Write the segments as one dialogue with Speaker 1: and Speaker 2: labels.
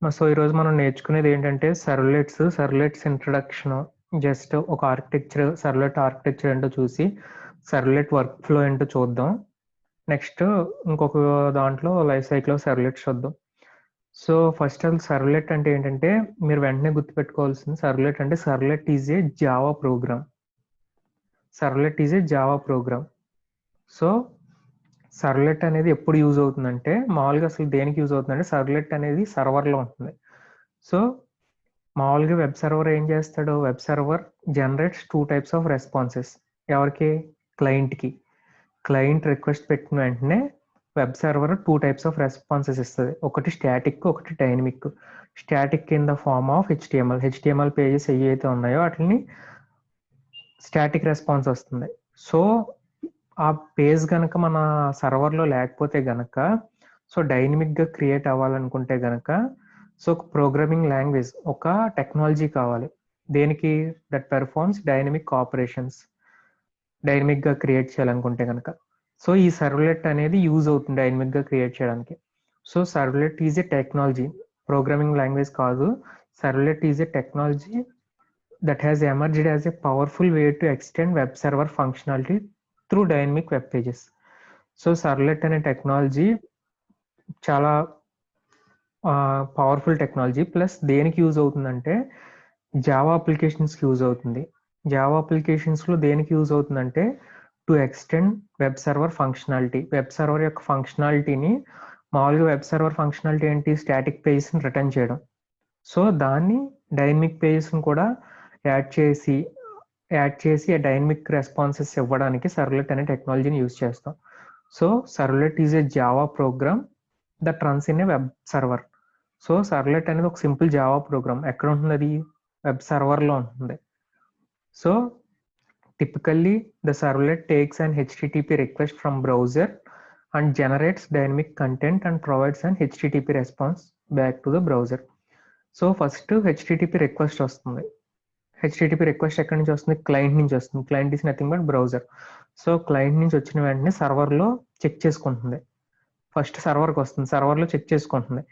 Speaker 1: So ఈరోజు మనం నేర్చుకునేది ఏంటంటే సర్వ్లెట్స్ ఇంట్రడక్షన్. జస్ట్ ఒక సర్వ్లెట్ ఆర్కిటెక్చర్ ఏంటో చూసి సర్వ్లెట్ వర్క్ ఫ్లో ఏంటో చూద్దాం. నెక్స్ట్ ఇంకొక దాంట్లో లైఫ్ సైకిల్ ఆఫ్ సర్వ్లెట్స్ చూద్దాం. సో ఫస్ట్ ఆల్ సర్వ్లెట్ అంటే ఏంటంటే మీరు వెంటనే గుర్తుపెట్టుకోవాల్సింది servlet is a Java programme. So servlet అనేది ఎప్పుడు యూజ్ అవుతుందంటే మామూలుగా అసలు దేనికి యూజ్ అవుతుందంటే సర్వ్లెట్ అనేది సర్వర్లో ఉంటుంది. సో మామూలుగా వెబ్ సర్వర్ ఏం చేస్తాడు, web server generates 2 types of responses. ఎవరికి? క్లయింట్ రిక్వెస్ట్ పెట్టిన వెంటనే web server 2 types of responses ఇస్తుంది. ఒకటి స్టాటిక్, ఒకటి dynamic. Static in the form of HTML pages ఏవైతే ఉన్నాయో వాటిని స్టాటిక్ రెస్పాన్స్ వస్తుంది. సో ఆ పేజ్ కనుక మన సర్వర్లో లేకపోతే గనక సో డైనమిక్గా క్రియేట్ అవ్వాలనుకుంటే గనక సో ఒక ప్రోగ్రామింగ్ లాంగ్వేజ్, ఒక టెక్నాలజీ కావాలి. దేనికి? That performs dynamic operations. డైనమిక్గా క్రియేట్ చేయాలనుకుంటే కనుక సో ఈ సర్వ్లెట్ అనేది యూజ్ అవుతుంది డైనమిక్గా క్రియేట్ చేయడానికి. So servlet is a technology, programming language కాదు. Servlet is a technology that has emerged as a powerful way to extend web server functionality through dynamic web pages. So servlet అనే technology చాలా powerful technology. Plus దేనికి use అవుతుందంటే Java అప్లికేషన్స్కి use అవుతుంది. Java అప్లికేషన్స్లో దేనికి use అవుతుందంటే to extend web server functionality. Web server యొక్క ఫంక్షనాలిటీని, మామూలుగా web server functionality ఏంటి? స్టాటిక్ పేజెస్ని రిటర్న్ చేయడం. సో దాన్ని డైనమిక్ పేజెస్ని కూడా యాడ్ చేసి ఆ డైనమిక్ రెస్పాన్సెస్ ఇవ్వడానికి సర్వ్లెట్ అనే టెక్నాలజీని యూజ్ చేస్తాం. So servlet is a Java program that runs in a web server. So servlet అనేది ఒక సింపుల్ జావా ప్రోగ్రామ్. ఎక్కడ ఉంటుంది అది? వెబ్ సర్వర్లో ఉంటుంది. So typically the servlet takes an HTTP request from browser and generates dynamic content and provides an HTTP response back to the browser. So first HTTP request వస్తుంది. HTTP request ఎక్కడి నుంచి వస్తుంది? Client నుంచి వస్తుంది. Client is nothing but browser. So client నుంచి వచ్చిన వెంటనే సర్వర్లో check చేసుకుంటుంది. ఫస్ట్ సర్వర్కి వస్తుంది, సర్వర్లో చెక్ చేసుకుంటుంది.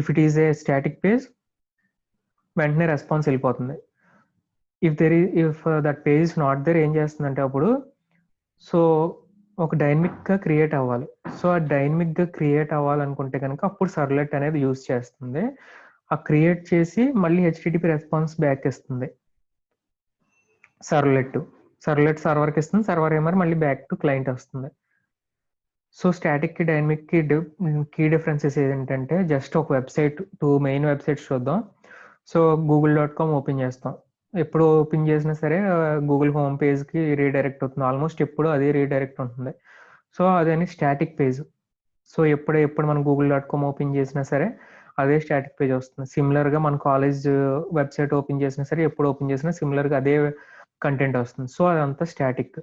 Speaker 1: If it is a static page వెంటనే రెస్పాన్స్ వెళ్ళిపోతుంది. If that page is not there ఏం చేస్తుందంటే అప్పుడు సో ఒక డైనమిక్గా క్రియేట్ అవ్వాలి. సో ఆ డైనమిక్గా క్రియేట్ అవ్వాలనుకుంటే కనుక అప్పుడు సర్వ్లెట్ అనేది యూజ్ చేస్తుంది. ఆ క్రియేట్ చేసి మళ్ళీ హెచ్టిటిపి రెస్పాన్స్ బ్యాక్ ఇస్తుంది. సర్వ్లెట్ సర్వర్కి ఇస్తుంది. సర్వర్ ఏమో మళ్ళీ బ్యాక్ టు క్లయింట్ వస్తుంది. సో స్టాటిక్కి డైనమిక్కి కీ డిఫరెన్సెస్ ఏంటంటే జస్ట్ ఒక వెబ్సైట్, 2 మెయిన్ వెబ్సైట్స్ చూద్దాం. సో google.com ఓపెన్ చేస్తాం. ఎప్పుడు ఓపెన్ చేసినా సరే గూగుల్ హోమ్ పేజ్కి రీడైరెక్ట్ అవుతుంది. ఆల్మోస్ట్ ఎప్పుడు అదే రీడైరెక్ట్ ఉంటుంది. సో అదని స్టాటిక్ పేజ్. సో ఎప్పుడు మనం google.com ఓపెన్ చేసినా సరే అదే స్టాటిక్ పేజ్ వస్తుంది. సిమిలర్గా మన కాలేజ్ వెబ్సైట్ ఓపెన్ చేసినా సరే ఎప్పుడు ఓపెన్ చేసినా సిమిలర్గా అదే కంటెంట్ వస్తుంది. సో అదంతా స్టాటిక్.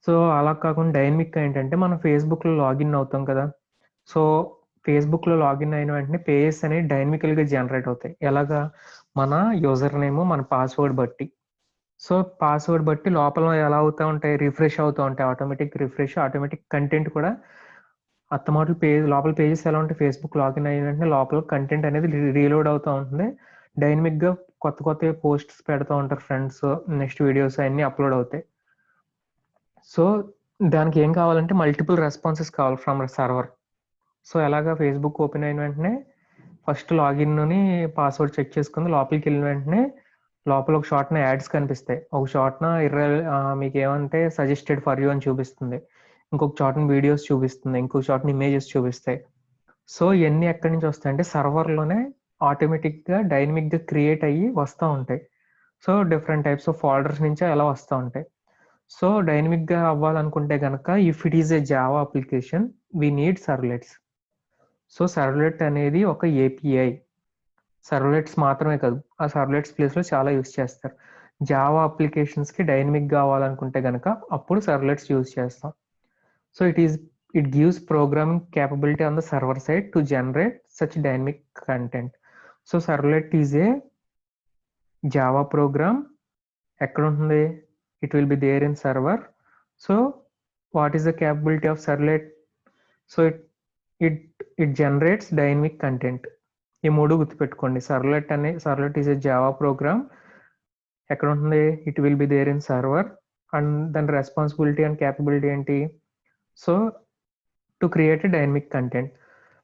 Speaker 1: సో అలా కాకుండా డైనమిక్ ఏంటంటే మనం ఫేస్బుక్లో లాగిన్ అవుతాం కదా. సో ఫేస్బుక్లో లాగిన్ అయిన వెంటనే పేజెస్ అనేవి డైనమికల్గా జనరేట్ అవుతాయి. ఎలాగా? మన యూజర్ నేమ్, మన పాస్వర్డ్ బట్టి. సో పాస్వర్డ్ బట్టి లోపల ఎలా అవుతూ ఉంటాయి? రిఫ్రెష్ అవుతూ ఉంటాయి. ఆటోమేటిక్ కంటెంట్ కూడా అత్తమాటలు లోపల పేజెస్ ఎలా ఉంటాయి? ఫేస్బుక్ లాగిన్ అయిన వెంటనే లోపల కంటెంట్ అనేది రీలోడ్ అవుతూ ఉంటుంది. డైనమిక్గా కొత్త పోస్ట్స్ పెడుతూ ఉంటారు ఫ్రెండ్స్. నెక్స్ట్ వీడియోస్ అన్నీ అప్లోడ్ అవుతాయి. సో దానికి ఏం కావాలంటే మల్టిపుల్ రెస్పాన్సెస్ కావాలి ఫ్రమ్ సర్వర్. సో ఎలాగా? ఫేస్బుక్ ఓపెన్ అయిన వెంటనే ఫస్ట్ లాగిన్ని పాస్వర్డ్ చెక్ చేసుకుని లోపలికి వెళ్ళిన వెంటనే లోపల ఒక షార్ట్న యాడ్స్ కనిపిస్తాయి. ఒక షార్ట్న మీకు ఏమంటే సజెస్టెడ్ ఫర్ యూ అని చూపిస్తుంది. ఇంకొక షార్ట్న వీడియోస్ చూపిస్తుంది. ఇంకొక షార్ట్న ఇమేజెస్ చూపిస్తాయి. సో ఇవన్నీ ఎక్కడి నుంచి వస్తాయంటే సర్వర్లోనే ఆటోమేటిక్గా డైనమిక్గా క్రియేట్ అయ్యి వస్తూ ఉంటాయి. So different types of folders నుంచి అలా వస్తూ ఉంటాయి. సో డైనమిక్గా అవ్వాలనుకుంటే కనుక if it is a Java application we need servlets. So servlet అనేది ఒక ఏపీఐ. సర్వ్లెట్స్ మాత్రమే కాదు, ఆ సర్వ్లెట్స్ ప్లేస్లో చాలా యూస్ చేస్తారు. జావా అప్లికేషన్స్కి డైనమిక్ కావాలనుకుంటే కనుక అప్పుడు సర్వ్లెట్స్ యూజ్ చేస్తాం. So it gives programming capability on the server side to generate such dynamic content. So servlet is a Java program. ఎక్కడ ఉంటుంది? It will be there in server. So what is the capability of servlet? So it generates dynamic content. ఈ 3 గుర్తుపెట్టుకోండి. Servlet is a Java program. ఎక్కడ ఉంటుంది? It will be there in server. And దాని responsibility and capability ఏంటి? So to create a dynamic content.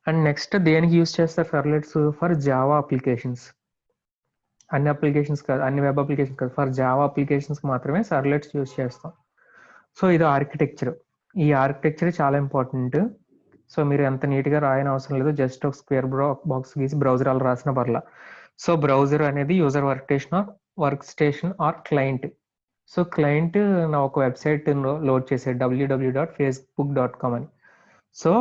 Speaker 1: And next దేనికి use చేస్తారు సర్వ్లెట్స్? For Java applications. అన్ని అప్లికేషన్స్ కాదు, అన్ని వెబ్ అప్లికేషన్స్ కాదు, ఫర్ జావా అప్లికేషన్స్ మాత్రమే సర్వ్లెట్స్ యూజ్ చేస్తాం. సో ఇది ఆర్కిటెక్చర్. ఈ ఆర్కిటెక్చర్ చాలా ఇంపార్టెంట్. సో మీరు ఎంత నీట్గా రాయని అవసరం లేదు, జస్ట్ ఒక స్క్వేర్ బాక్స్ గీసి బ్రౌజర్ అలా రాసిన పర్లా. సో బ్రౌజర్ అనేది user work station or client. So client నా ఒక వెబ్సైట్ లోడ్ చేసే www.facebook.com అని. సో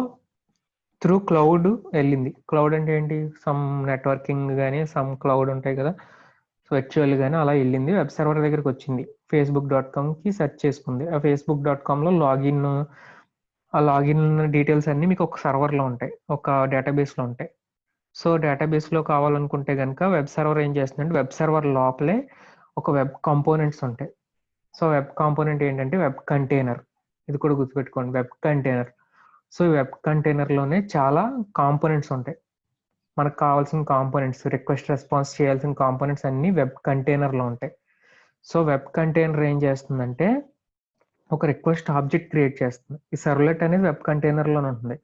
Speaker 1: త్రూ క్లౌడ్ వెళ్ళింది. క్లౌడ్ అంటే ఏంటి? సమ్ నెట్వర్కింగ్ కానీ సమ్ క్లౌడ్ ఉంటాయి కదా, సో వర్చువల్ కానీ అలా వెళ్ళింది, వెబ్ సర్వర్ దగ్గరికి వచ్చింది. facebook.comకి సెర్చ్ చేసుకుంది. ఆ facebook.comలో ఆ లాగిన్ డీటెయిల్స్ అన్నీ మీకు ఒక సర్వర్లో ఉంటాయి, ఒక డేటాబేస్లో ఉంటాయి. సో డేటాబేస్లో కావాలనుకుంటే కనుక వెబ్ సర్వర్ ఏం చేస్తుందంటే వెబ్ సర్వర్ లోపలే ఒక వెబ్ కాంపోనెంట్స్ ఉంటాయి. సో వెబ్ కాంపోనెంట్ ఏంటంటే వెబ్ కంటైనర్. ఇది కూడా గుర్తుపెట్టుకోండి, వెబ్ కంటైనర్. సో ఈ వెబ్ కంటైనర్లోనే చాలా కాంపోనెంట్స్ ఉంటాయి. మనకు కావాల్సిన కాంపోనెంట్స్, రిక్వెస్ట్ రెస్పాన్స్ చేయాల్సిన కాంపోనెంట్స్ అన్నీ వెబ్ కంటైనర్లో ఉంటాయి. సో వెబ్ కంటైనర్ ఏం చేస్తుందంటే ఒక రిక్వెస్ట్ ఆబ్జెక్ట్ క్రియేట్ చేస్తుంది. ఈ సర్వ్లెట్ అనేది వెబ్ కంటైనర్లోనే ఉంటుంది.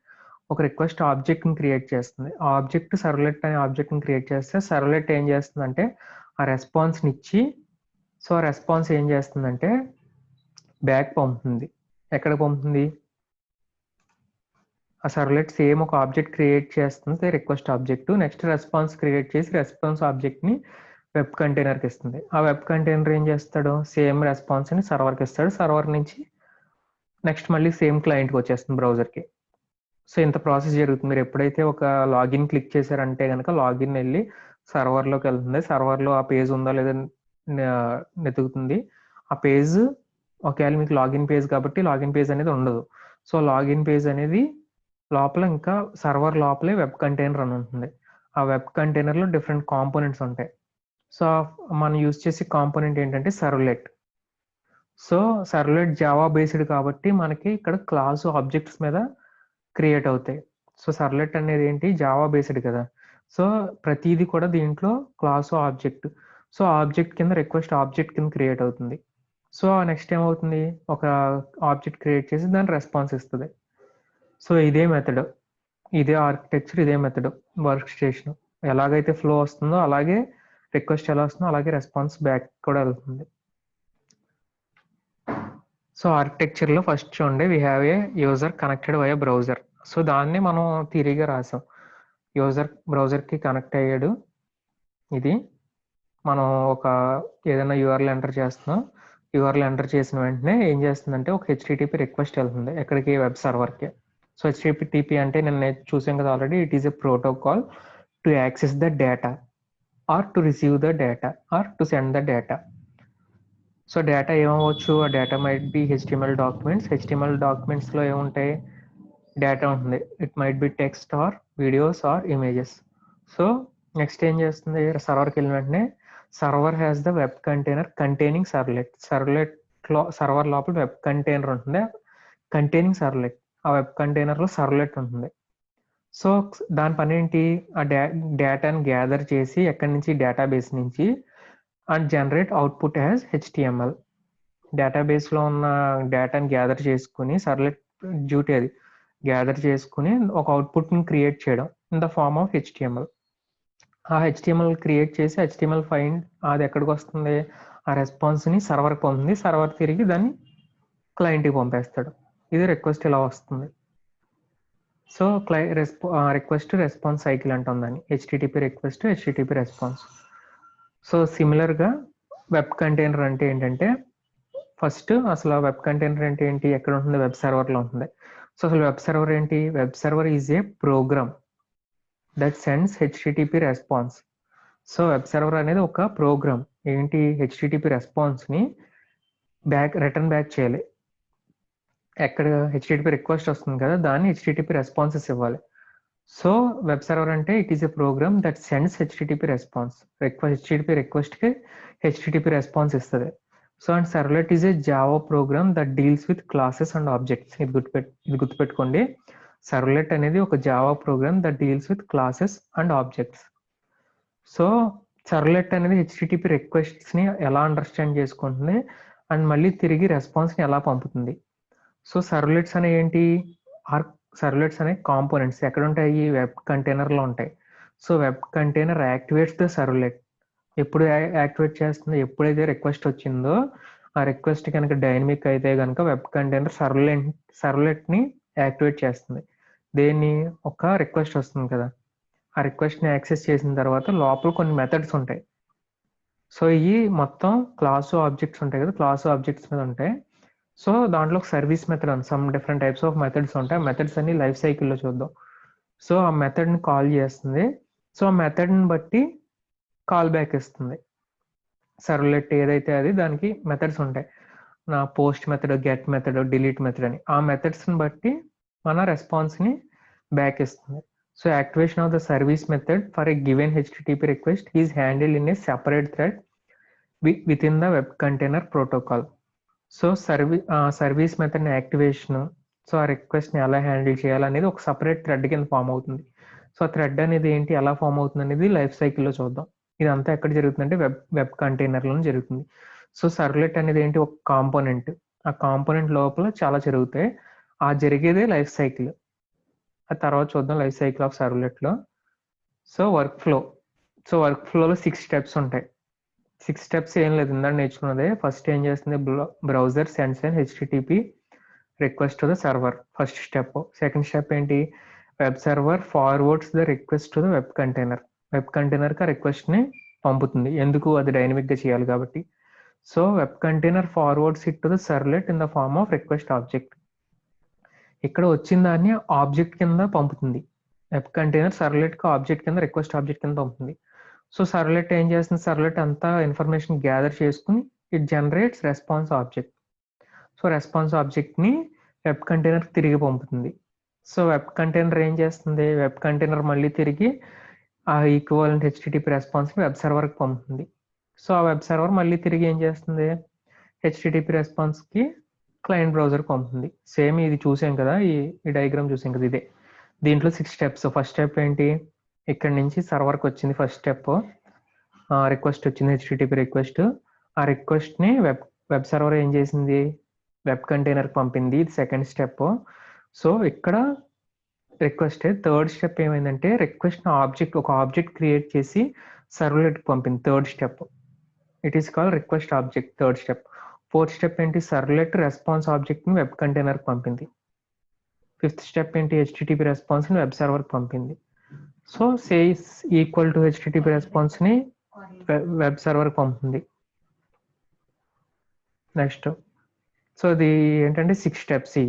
Speaker 1: ఒక రిక్వెస్ట్ ఆబ్జెక్ట్ని క్రియేట్ చేస్తుంది. ఆ ఆబ్జెక్ట్ సర్వ్లెట్ అనే ఆబ్జెక్ట్ని క్రియేట్ చేస్తే సర్వ్లెట్ ఏం చేస్తుందంటే ఆ రెస్పాన్స్ని ఇచ్చి, సో ఆ రెస్పాన్స్ ఏం చేస్తుందంటే బ్యాక్ పంపుతుంది. ఎక్కడ పంపుతుంది? ఆ సర్వ్లెట్ సేమ్ ఒక ఆబ్జెక్ట్ క్రియేట్ చేస్తుంది, request object. Next response create చేసి రెస్పాన్స్ ఆబ్జెక్ట్ని వెబ్ కంటైనర్కి ఇస్తుంది. ఆ వెబ్ కంటైనర్ ఏం చేస్తాడు? సేమ్ రెస్పాన్స్ని సర్వర్కి ఇస్తాడు. సర్వర్ నుంచి నెక్స్ట్ మళ్ళీ సేమ్ క్లయింట్కి వచ్చేస్తుంది, బ్రౌజర్కి. సో ఇంత ప్రాసెస్ జరుగుతుంది. మీరు ఎప్పుడైతే ఒక లాగిన్ క్లిక్ చేశారంటే కనుక లాగిన్ వెళ్ళి సర్వర్లోకి వెళ్తుంది. సర్వర్లో ఆ పేజ్ ఉందా లేదా వెతుకుతుంది. ఆ పేజ్ ఒకవేళ మీకు లాగిన్ పేజ్ కాబట్టి లాగిన్ పేజ్ అనేది ఉండదు. సో లాగిన్ పేజ్ అనేది లోపల ఇంకా సర్వర్ లోపలే వెబ్ కంటైనర్ అని ఉంటుంది. ఆ వెబ్ కంటైనర్లో డిఫరెంట్ కాంపోనెంట్స్ ఉంటాయి. సో మనం యూజ్ చేసే కాంపోనెంట్ ఏంటంటే servlet. So servlet Java based కాబట్టి మనకి ఇక్కడ క్లాస్ ఆబ్జెక్ట్స్ మీద క్రియేట్ అవుతాయి. సో సర్వ్లెట్ అనేది ఏంటి? జావా బేస్డ్ కదా. సో ప్రతిదీ కూడా దీంట్లో క్లాస్ ఆబ్జెక్ట్. సో ఆబ్జెక్ట్ కింద రిక్వెస్ట్ ఆబ్జెక్ట్ కింద క్రియేట్ అవుతుంది. సో నెక్స్ట్ ఏమవుతుంది? ఒక ఆబ్జెక్ట్ క్రియేట్ చేసి దాని రెస్పాన్స్ ఇస్తుంది. సో ఇదే మెథడ్, ఇదే ఆర్కిటెక్చర్, ఇదే మెథడ్. వర్క్ స్టేషన్ ఎలాగైతే ఫ్లో వస్తుందో అలాగే రిక్వెస్ట్ ఎలా వస్తుందో అలాగే రెస్పాన్స్ బ్యాక్ కూడా వెళ్తుంది. సో ఆర్కిటెక్చర్లో ఫస్ట్ చూడండి, we have a user connected via browser. So దాన్ని మనం థియరీగా రాసాం. యూజర్ బ్రౌజర్కి కనెక్ట్ అయ్యాడు. ఇది మనం ఒక ఏదైనా యూఆర్ఎల్ ఎంటర్ చేస్తున్నాం. యూఆర్ఎల్ ఎంటర్ చేసిన వెంటనే ఏం చేస్తుందంటే ఒక హెచ్టిటిపి రిక్వెస్ట్ వెళ్తుంది ఎక్కడికి? వెబ్ సర్వర్కి. సో హెచ్టిటిపి అంటే నేను చూసాం కదా already, it is a protocol to access the data or to receive the data or to send the data. So data ఏమవచ్చు? ఆ data might be HTML documents. HTML డాక్యుమెంట్స్లో ఏముంటాయి? డేటా ఉంటుంది. It might be text or videos or images. So next ఏం చేస్తుంది? సర్వర్కి వెళ్ళిన వెంటనే server has the web container containing servlet. Server లోపల వెబ్ కంటైనర్ ఉంటుంది కంటైనింగ్ సర్వ్లెట్. ఆ వెబ్ కంటైనర్లో సర్వ్లెట్ ఉంటుంది. సో దాని పని ఏంటి? ఆ డేటాని గ్యాదర్ చేసి ఎక్కడి నుంచి? డేటాబేస్ నుంచి, and generate output as HTML. డేటాబేస్లో ఉన్న డేటాని గ్యాదర్ చేసుకుని సర్వ్లెట్ డ్యూటీ అది గ్యాదర్ చేసుకుని ఒక అవుట్పుట్ని క్రియేట్ చేయడం in the form of HTML. ఆ హెచ్టిఎంఎల్ క్రియేట్ చేసి హెచ్టిఎంఎల్ ఫైండ్ అది ఎక్కడికి వస్తుంది? ఆ రెస్పాన్స్ని సర్వర్కి పంపుతుంది. సర్వర్ తిరిగి దాన్ని క్లయింట్కి పంపేస్తాడు. ఇది రిక్వెస్ట్ ఇలా వస్తుంది. సో రిక్వెస్ట్ రెస్పాన్స్ సైకిల్ అంటాం దాన్ని, HTTP request, HTTP response. So సిమిలర్గా వెబ్ కంటైనర్ అంటే ఏంటంటే ఫస్ట్ అసలు వెబ్ కంటైనర్ అంటే ఏంటి? ఎక్కడ ఉంటుంది? వెబ్ సర్వర్లో ఉంటుంది. సో అసలు వెబ్ సర్వర్ ఏంటి? Web server is a program that sends HTTP response. So web server అనేది ఒక ప్రోగ్రామ్ ఏంటి? హెచ్టిటిపి రెస్పాన్స్ని రిటర్న్ బ్యాక్ చేయాలి. ఎక్కడ హెచ్టిటిపి రిక్వెస్ట్ వస్తుంది కదా, దాన్ని హెచ్టిటిపి రెస్పాన్సెస్ ఇవ్వాలి. సో వెబ్ సర్వర్ అంటే it is a program that sends HTTP response. HTTP రిక్వెస్ట్కి హెచ్టిటిపి రెస్పాన్స్ ఇస్తుంది. So and servlet is a Java program that deals with classes and objects. ఇది గుర్తుపెట్టుకోండి. Servlet అనేది ఒక Java program that deals with classes and objects. So servlet అనేది HTTP రిక్వెస్ట్స్ని ఎలా understand చేసుకుంటుంది అండ్ మళ్ళీ తిరిగి రెస్పాన్స్ని ఎలా పంపుతుంది. సో సర్వ్లెట్స్ అనే ఏంటి, సర్వ్లెట్స్ అనే కాంపోనెంట్స్ ఎక్కడ ఉంటాయి, వెబ్ కంటైనర్లో ఉంటాయి. So web container activates the servlet. ఎప్పుడు యాక్టివేట్ చేస్తుంది, ఎప్పుడైతే రిక్వెస్ట్ వచ్చిందో ఆ రిక్వెస్ట్ కనుక డైనమిక్ అయితే కనుక వెబ్ కంటైనర్ సర్వ్లెట్ని యాక్టివేట్ చేస్తుంది. దేన్ని, ఒక రిక్వెస్ట్ వస్తుంది కదా, ఆ రిక్వెస్ట్ని యాక్సెస్ చేసిన తర్వాత లోపల కొన్ని మెథడ్స్ ఉంటాయి. సో ఇవి మొత్తం క్లాసు ఆబ్జెక్ట్స్ ఉంటాయి కదా, క్లాసు ఆబ్జెక్ట్స్ మీద ఉంటాయి. సో దాంట్లో ఒక సర్వీస్ మెథడ్ అని some different types of methods ఉంటాయి. ఆ మెథడ్స్ అన్ని లైఫ్ సైకిల్లో చూద్దాం. సో ఆ మెథడ్ని కాల్ చేస్తుంది. సో ఆ మెథడ్ని బట్టి కాల్ బ్యాక్ ఇస్తుంది. సర్వ్లెట్ ఏదైతే అది దానికి మెథడ్స్ ఉంటాయి. నా post method, get method, delete method అని. ఆ మెథడ్స్ని బట్టి మన రెస్పాన్స్ని బ్యాక్ ఇస్తుంది. So activation of the service method for a given HTTP request is handled in a separate thread with in the web container protocol. So service method activation, so ఆ రిక్వెస్ట్ని ఎలా handle చేయాలనేది ఒక separate thread కింద form అవుతుంది. So ఆ thread అనేది ఏంటి, ఎలా ఫామ్ అవుతుంది అనేది లైఫ్ సైకిల్లో చూద్దాం. ఇదంతా ఎక్కడ జరుగుతుందంటే వెబ్ కంటైనర్లో జరుగుతుంది. సో సర్వ్లెట్ అనేది ఏంటి, ఒక కాంపోనెంట్. ఆ కాంపోనెంట్ లోపల చాలా జరుగుతాయి. ఆ జరిగేదే లైఫ్ సైకిల్. ఆ తర్వాత చూద్దాం లైఫ్ సైకిల్ ఆఫ్ సర్వ్లెట్లో. So work flow. So work ఫ్లోలో 6 స్టెప్స్ ఉంటాయి. 6 స్టెప్స్ ఏం లేదు, ఇందాక నేర్చుకున్నదే. ఫస్ట్ ఏం చేస్తుంది, browser sends and HTTP request to the server, first step. Second step ఏంటి, web server forwards the request to the web container. Web కంటైనర్కి ఆ రిక్వెస్ట్ని పంపుతుంది, ఎందుకు, అది డైనమిక్గా చేయాలి కాబట్టి. So web container forwards it to the servlet in the form of request object. ఇక్కడ వచ్చిన దాన్ని ఆబ్జెక్ట్ కింద పంపుతుంది. వెబ్ కంటైనర్ సర్వ్లెట్కి ఆబ్జెక్ట్ కింద, రిక్వెస్ట్ ఆబ్జెక్ట్ కింద పంపుతుంది. సో సర్వ్లెట్ ఏం చేస్తుంది, సర్వ్లెట్ అంతా ఇన్ఫర్మేషన్ గ్యాదర్ చేసుకుని it generates response object. So response ఆబ్జెక్ట్ని వెబ్ కంటైనర్కి తిరిగి పంపుతుంది. సో వెబ్ కంటైనర్ ఏం చేస్తుంది, వెబ్ కంటైనర్ మళ్ళీ తిరిగి ఆ ఈక్వలెంట్ హెచ్టిటిపి రెస్పాన్స్ని వెబ్ సర్వర్కి పంపుతుంది. సో ఆ వెబ్ సర్వర్ మళ్ళీ తిరిగి ఏం చేస్తుంది, హెచ్టిటిపి రెస్పాన్స్కి క్లయింట్ బ్రౌజర్కి పంపుతుంది. సేమ్ ఇది చూసాం కదా, ఈ డయాగ్రామ్ చూసాం కదా, ఇదే. దీంట్లో 6 స్టెప్స్. ఫస్ట్ స్టెప్ ఏంటి, ఇక్కడ నుంచి సర్వర్కి వచ్చింది ఫస్ట్ స్టెప్, రిక్వెస్ట్ వచ్చింది, హెచ్టిటిపి రిక్వెస్ట్. ఆ రిక్వెస్ట్ని వెబ్ సర్వర్ ఏం చేసింది, వెబ్ కంటైనర్కి పంపింది, ఇది సెకండ్ స్టెప్. సో ఇక్కడ రిక్వెస్ట్. థర్డ్ స్టెప్ ఏమైందంటే రిక్వెస్ట్ ఒక ఆబ్జెక్ట్ క్రియేట్ చేసి సర్వ్లెట్కి పంపింది, third step. It is called request object, third step. Fourth step ఏంటి, సర్వ్లెట్ రెస్పాన్స్ ఆబ్జెక్ట్ని వెబ్ కంటైనర్కి పంపింది. ఫిఫ్త్ స్టెప్ ఏంటి, హెచ్టిటిపి రెస్పాన్స్ని వెబ్ సర్వర్కి పంపింది. So says equal to HTTP రెస్పాన్స్ని వెబ్ సర్వర్కి పంపుతుంది. నెక్స్ట్, సో ఇది ఏంటంటే 6 స్టెప్స్.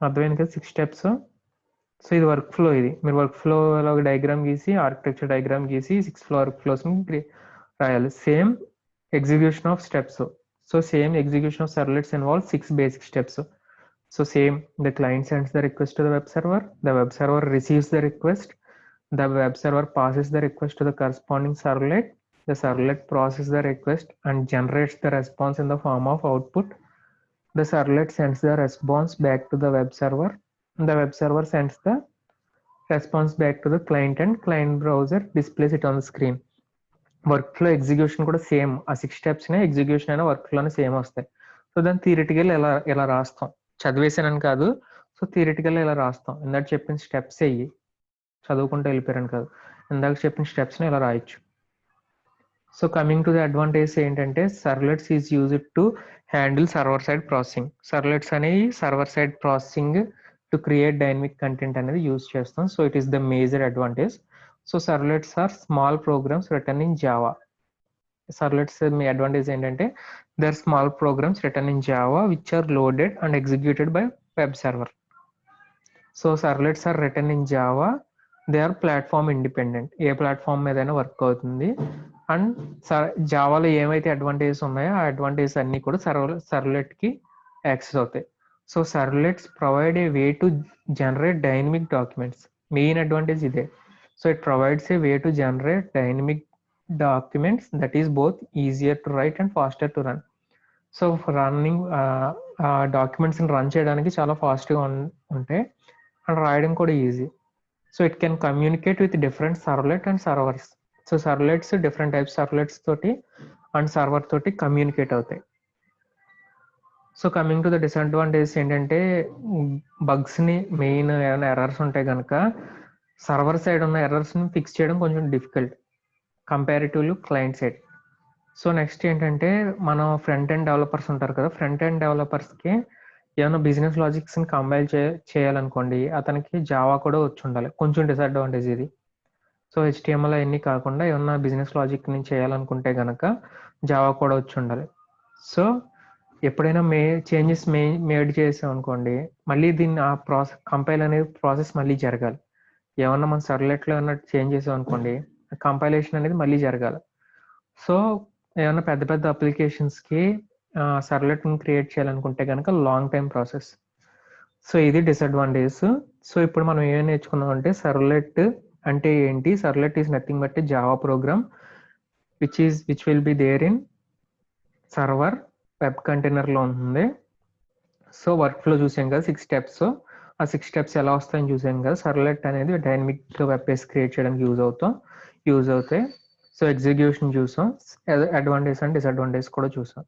Speaker 1: అర్థమైంది కదా, 6 స్టెప్స్. సో ఇది వర్క్ ఫ్లో. ఇది మీరు వర్క్ ఫ్లోలో డయాగ్రామ్ గీసి, ఆర్కిటెక్చర్ డయాగ్రామ్ గీసి 6 వర్క్ ఫ్లోస్ని రాయాలి. Same execution of steps. So same execution of servlets involve 6 basic steps. So same, the client sends the request to the web server receives the request, the web server passes the request to the corresponding servlet, the servlet processes the request and generates the response in the form of output. The servlet sends the response back to the web server, and the web server sends the response back to the client and client browser displays it on the screen. Workflow execution కూడా same, ఆ 6 స్టెప్స్నే execution అయినా వర్క్ఫ్లోనే same వస్తాయి. So దాన్ని theoretical ఎలా రాస్తాం, చదివేసానని కాదు, so theoretical ఇలా రాస్తాం. ఇందాక చెప్పిన స్టెప్స్ అయ్యి చదువుకుంటూ వెళ్ళిపోయారని కాదు, ఇందాక చెప్పిన స్టెప్స్ని ఇలా రాయొచ్చు. So coming to the advantage ఏంటంటే servlets is used to handle server side processing. Servlets అనేవి server side processing to create dynamic content అనేది యూజ్ చేస్తాం. So it is the major advantage. So servlets are small programs written in Java. Servlets మీ advantage ఏంటంటే they are small programs written in Java which are loaded and executed by web server. So servlets are written in Java, they are platform independent, ఏ platform మీదైనా work అవుతుంది. అండ్ జావాలో ఏమైతే advantages ఉన్నాయో ఆ అడ్వాంటేజెస్ అన్నీ కూడా సర్వ్లెట్కి యాక్సెస్ అవుతాయి. So servlets provide a way to generate dynamic documents. Main advantage ఇదే. So it provides a way to generate dynamic documents that is both easier to write and faster to run. So running డాక్యుమెంట్స్ని run చేయడానికి చాలా ఫాస్ట్గా ఉంటాయి and రాయడం కూడా easy. So it can communicate with different servlet and servers. So servlets different types servlets తోటి and server తోటి communicate అవుతాయి. So coming to the disadvantages ఏంటంటే బగ్స్ని మెయిన్ ఏమైనా ఎర్రర్స్ ఉంటాయి కనుక సర్వర్ సైడ్ ఉన్న ఎర్రర్స్ని ఫిక్స్ చేయడం కొంచెం difficult comparatively client side. So next ఏంటంటే మనం ఫ్రంట్ ఎండ్ డెవలపర్స్ ఉంటారు కదా, ఫ్రంట్ ఎండ్ డెవలపర్స్కి ఏమైనా బిజినెస్ లాజిక్స్ని కంపైల్ చేయాలనుకోండి అతనికి జావా కూడా వచ్చి ఉండాలి, కొంచెం డిసడ్వాంటేజ్ ఇది. సో HTML అవన్నీ కాకుండా ఏమన్నా బిజినెస్ లాజిక్ని చేయాలనుకుంటే కనుక జావా కూడా వచ్చి ఉండాలి. సో ఎప్పుడైనా చేంజెస్ మేడ్ చేసాం అనుకోండి మళ్ళీ దీన్ని ఆ కంపైల్ అనేది ప్రాసెస్ మళ్ళీ జరగాలి. ఏమన్నా మన సర్వ్లెట్లో ఏమన్నా చేంజ్ చేసాం అనుకోండి కంపైలేషన్ అనేది మళ్ళీ జరగాలి. సో ఏమన్నా పెద్ద పెద్ద అప్లికేషన్స్కి సర్వ్లెట్ని క్రియేట్ చేయాలనుకుంటే కనుక లాంగ్ టైం ప్రాసెస్. సో ఇది డిసడ్వాంటేజెస్. సో ఇప్పుడు మనం ఏం నేర్చుకున్నాం అంటే సర్వ్లెట్ అంటే ఏంటి, servlet is nothing but Java program which will be there in server web కంటైనర్లో ఉంటుంది. సో వర్క్ ఫ్లో చూసాం కదా 6 స్టెప్స్, ఆ 6 స్టెప్స్ ఎలా వస్తాయని చూసాం కదా. సర్వ్లెట్ అనేది డైనమిక్ వెబ్ పేజ్ క్రియేట్ చేయడానికి యూజ్ అవుతాయి. సో ఎగ్జిక్యూషన్ చూసాం, అడ్వాంటేజ్ అండ్ డిసడ్వాంటేజ్ కూడా చూసాం.